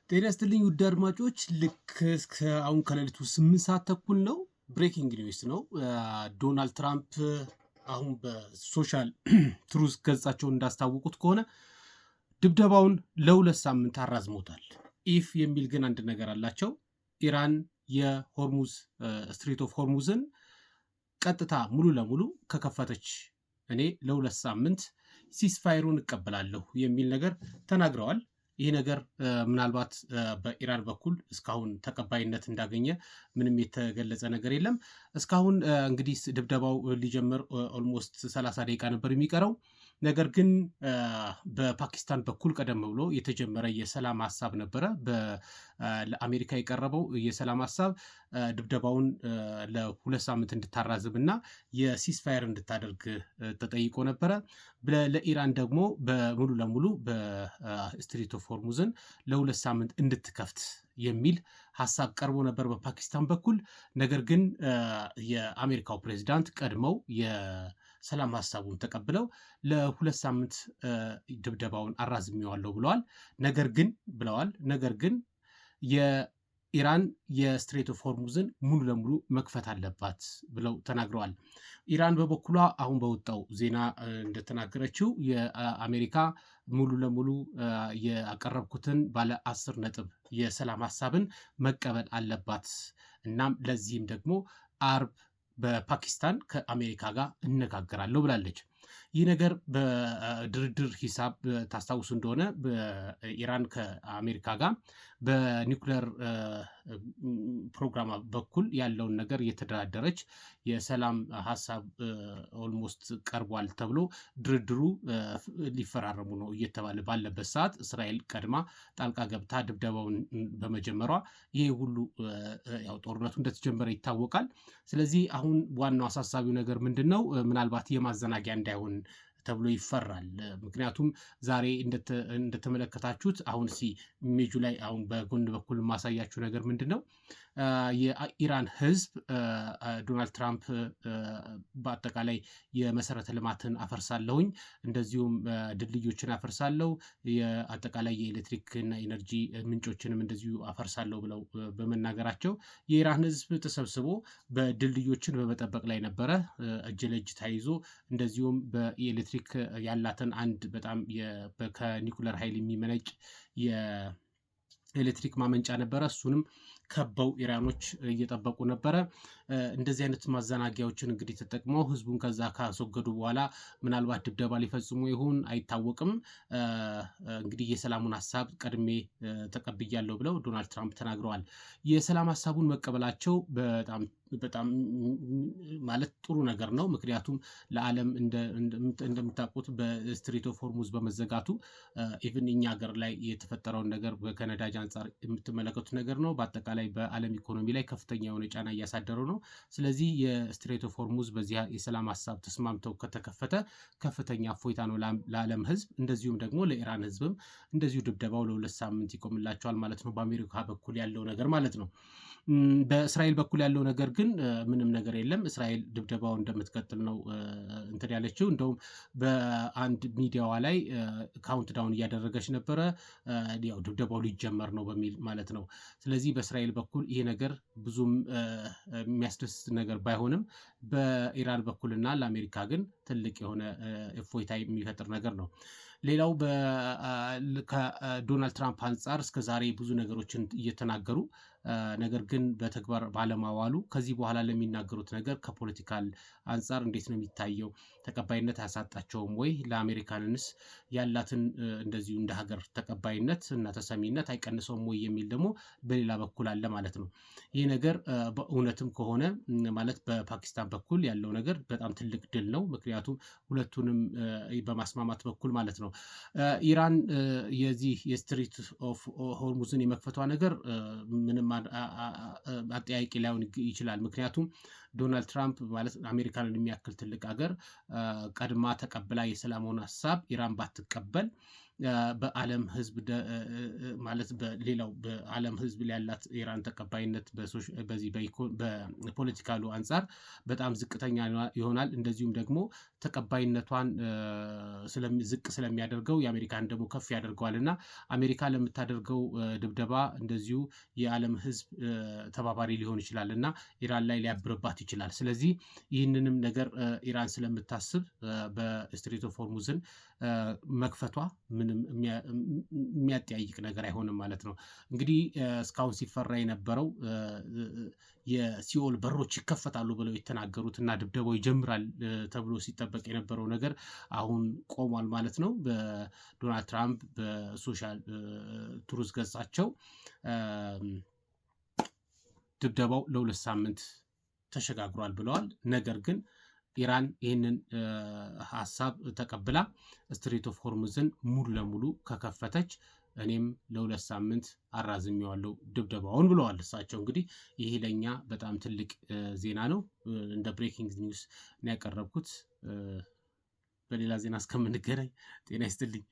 ጤና ይስጥልኝ ውድ አድማጮች፣ ልክ አሁን ከሌሊቱ 8 ሰዓት ተኩል ነው። ብሬኪንግ ኒውስ ነው። ዶናልድ ትራምፕ አሁን በሶሻል ትሩዝ ገጻቸው እንዳስታወቁት ከሆነ ድብደባውን ለ2 ሳምንት አራዝሞታል። ኢፍ የሚል ግን አንድ ነገር አላቸው። ኢራን የሆርሙዝ ስትሪት ኦፍ ሆርሙዝን ቀጥታ ሙሉ ለሙሉ ከከፈተች እኔ ለ2 ሳምንት ሲስፋይሩን እቀበላለሁ የሚል ነገር ተናግረዋል። ይህ ነገር ምናልባት በኢራን በኩል እስካሁን ተቀባይነት እንዳገኘ ምንም የተገለጸ ነገር የለም። እስካሁን እንግዲህ ድብደባው ሊጀምር ኦልሞስት 30 ደቂቃ ነበር የሚቀረው። ነገር ግን በፓኪስታን በኩል ቀደም ብሎ የተጀመረ የሰላም ሀሳብ ነበረ። ለአሜሪካ የቀረበው የሰላም ሀሳብ ድብደባውን ለ2 ሳምንት እንድታራዝም እና የሲስፋየር እንድታደርግ ተጠይቆ ነበረ። ለኢራን ደግሞ በሙሉ ለሙሉ በስትሪት ኦፍ ሆርሙዝን ለ2 ሳምንት እንድትከፍት የሚል ሀሳብ ቀርቦ ነበር በፓኪስታን በኩል። ነገር ግን የአሜሪካው ፕሬዚዳንት ቀድመው የሰላም ሀሳቡን ተቀብለው ለ2 ሳምንት ድብደባውን አራዝሜዋለሁ ብለዋል። ነገር ግን የኢራን የስትሬት ኦፍ ሆርሙዝን ሙሉ ለሙሉ መክፈት አለባት ብለው ተናግረዋል። ኢራን በበኩሏ አሁን በወጣው ዜና እንደተናገረችው የአሜሪካ ሙሉ ለሙሉ ያቀረብኩትን ባለ 10 ነጥብ የሰላም ሀሳብን መቀበል አለባት። እናም ለዚህም ደግሞ አርብ በፓኪስታን ከአሜሪካ ጋር እነጋገራለሁ ብላለች። ይህ ነገር በድርድር ሂሳብ ታስታውሱ እንደሆነ በኢራን ከአሜሪካ ጋር በኒውክሌር ፕሮግራም በኩል ያለውን ነገር እየተደራደረች የሰላም ሀሳብ ኦልሞስት ቀርቧል ተብሎ ድርድሩ ሊፈራረሙ ነው እየተባለ ባለበት ሰዓት እስራኤል ቀድማ ጣልቃ ገብታ ድብደባውን በመጀመሯ ይህ ሁሉ ያው ጦርነቱ እንደተጀመረ ይታወቃል። ስለዚህ አሁን ዋናው አሳሳቢው ነገር ምንድን ነው? ምናልባት የማዘናጊያ እንዳይሆን ተብሎ ይፈራል። ምክንያቱም ዛሬ እንደተመለከታችሁት አሁን ኢሜጁ ላይ አሁን በጎን በኩል ማሳያችሁ ነገር ምንድን ነው? የኢራን ህዝብ ዶናልድ ትራምፕ በአጠቃላይ የመሰረተ ልማትን አፈርሳለሁኝ፣ እንደዚሁም ድልድዮችን አፈርሳለሁ፣ የአጠቃላይ የኤሌክትሪክ እና ኢነርጂ ምንጮችንም እንደዚሁ አፈርሳለሁ ብለው በመናገራቸው የኢራን ህዝብ ተሰብስቦ በድልድዮችን በመጠበቅ ላይ ነበረ እጅ ለእጅ ተያይዞ። እንደዚሁም በኤሌክትሪክ ያላትን አንድ በጣም ከኒኩለር ኃይል የሚመነጭ የኤሌክትሪክ ማመንጫ ነበረ። እሱንም ከበው ኢራኖች እየጠበቁ ነበረ። እንደዚህ አይነት ማዘናጊያዎችን እንግዲህ ተጠቅመው ህዝቡን ከዛ ካስወገዱ በኋላ ምናልባት ድብደባ ሊፈጽሙ ይሁን አይታወቅም። እንግዲህ የሰላሙን ሀሳብ ቀድሜ ተቀብያለሁ ብለው ዶናልድ ትራምፕ ተናግረዋል። የሰላም ሀሳቡን መቀበላቸው በጣም ማለት ጥሩ ነገር ነው። ምክንያቱም ለዓለም እንደምታውቁት በስትሬት ኦፍ ሆርሙዝ በመዘጋቱ ኢቭን እኛ ሀገር ላይ የተፈጠረውን ነገር ከነዳጅ አንጻር የምትመለከቱት ነገር ነው። በአጠቃላይ በዓለም ኢኮኖሚ ላይ ከፍተኛ የሆነ ጫና እያሳደሩ ነው። ስለዚህ የስትሬት ኦፍ ሆርሙዝ በዚህ የሰላም ሀሳብ ተስማምተው ከተከፈተ ከፍተኛ እፎይታ ነው ለዓለም ህዝብ፣ እንደዚሁም ደግሞ ለኢራን ህዝብም እንደዚሁ ድብደባው ለ2 ሳምንት ይቆምላቸዋል ማለት ነው። በአሜሪካ በኩል ያለው ነገር ማለት ነው። በእስራኤል በኩል ያለው ነገር ግን ምንም ነገር የለም። እስራኤል ድብደባው እንደምትቀጥል ነው እንትን ያለችው። እንደውም በአንድ ሚዲያዋ ላይ ካውንት ዳውን እያደረገች ነበረ፣ ያው ድብደባው ሊጀመር ነው በሚል ማለት ነው። ስለዚህ በእስራኤል በኩል ይሄ ነገር ብዙም የሚያስደስት ነገር ባይሆንም በኢራን በኩልና ለአሜሪካ ግን ትልቅ የሆነ እፎይታ የሚፈጥር ነገር ነው። ሌላው ከዶናልድ ትራምፕ አንጻር እስከዛሬ ብዙ ነገሮችን እየተናገሩ ነገር ግን በተግባር ባለማዋሉ ከዚህ በኋላ ለሚናገሩት ነገር ከፖለቲካል አንጻር እንዴት ነው የሚታየው? ተቀባይነት አያሳጣቸውም ወይ? ለአሜሪካንንስ ያላትን እንደዚሁ እንደ ሀገር ተቀባይነት እና ተሰሚነት አይቀንሰውም ወይ የሚል ደግሞ በሌላ በኩል አለ ማለት ነው። ይህ ነገር በእውነትም ከሆነ ማለት በፓኪስታን በኩል ያለው ነገር በጣም ትልቅ ድል ነው። ምክንያቱም ሁለቱንም በማስማማት በኩል ማለት ነው። ኢራን የዚህ የስትሪት ኦፍ ሆርሙዝን የመክፈቷ ነገር ምንም አጠያቂ ላይሆን ይችላል። ምክንያቱም ዶናልድ ትራምፕ ማለት አሜሪካንን የሚያክል ትልቅ ሀገር ቀድማ ተቀብላ የሰላሙን ሀሳብ ኢራን ባትቀበል በዓለም ህዝብ ማለት በሌላው በዓለም ህዝብ ላይ ያላት ኢራን ተቀባይነት በዚህ በፖለቲካሉ አንጻር በጣም ዝቅተኛ ይሆናል። እንደዚሁም ደግሞ ተቀባይነቷን ዝቅ ስለሚያደርገው የአሜሪካን ደግሞ ከፍ ያደርገዋል እና አሜሪካ ለምታደርገው ድብደባ እንደዚሁ የዓለም ህዝብ ተባባሪ ሊሆን ይችላል እና ኢራን ላይ ሊያብርባት ይችላል። ስለዚህ ይህንንም ነገር ኢራን ስለምታስብ በስትሬት ኦፍ ሆርሙዝን መክፈቷ ምንም የሚያጠያይቅ ነገር አይሆንም ማለት ነው። እንግዲህ እስካሁን ሲፈራ የነበረው የሲኦል በሮች ይከፈታሉ ብለው የተናገሩት እና ድብደባው ይጀምራል ተብሎ ሲጠበቅ የነበረው ነገር አሁን ቆሟል ማለት ነው። በዶናልድ ትራምፕ በሶሻል ትሩዝ ገጻቸው ድብደባው ለ2 ሳምንት ተሸጋግሯል ብለዋል። ነገር ግን ኢራን ይህንን ሀሳብ ተቀብላ ስትሬት ኦፍ ሆርሙዝን ሙሉ ለሙሉ ከከፈተች እኔም ለ2 ሳምንት አራዝሜዋለሁ ድብደባውን ብለዋል እሳቸው። እንግዲህ ይሄ ለኛ በጣም ትልቅ ዜና ነው። እንደ ብሬኪንግ ኒውስ ነው ያቀረብኩት። በሌላ ዜና እስከምንገናኝ ጤና ይስጥልኝ።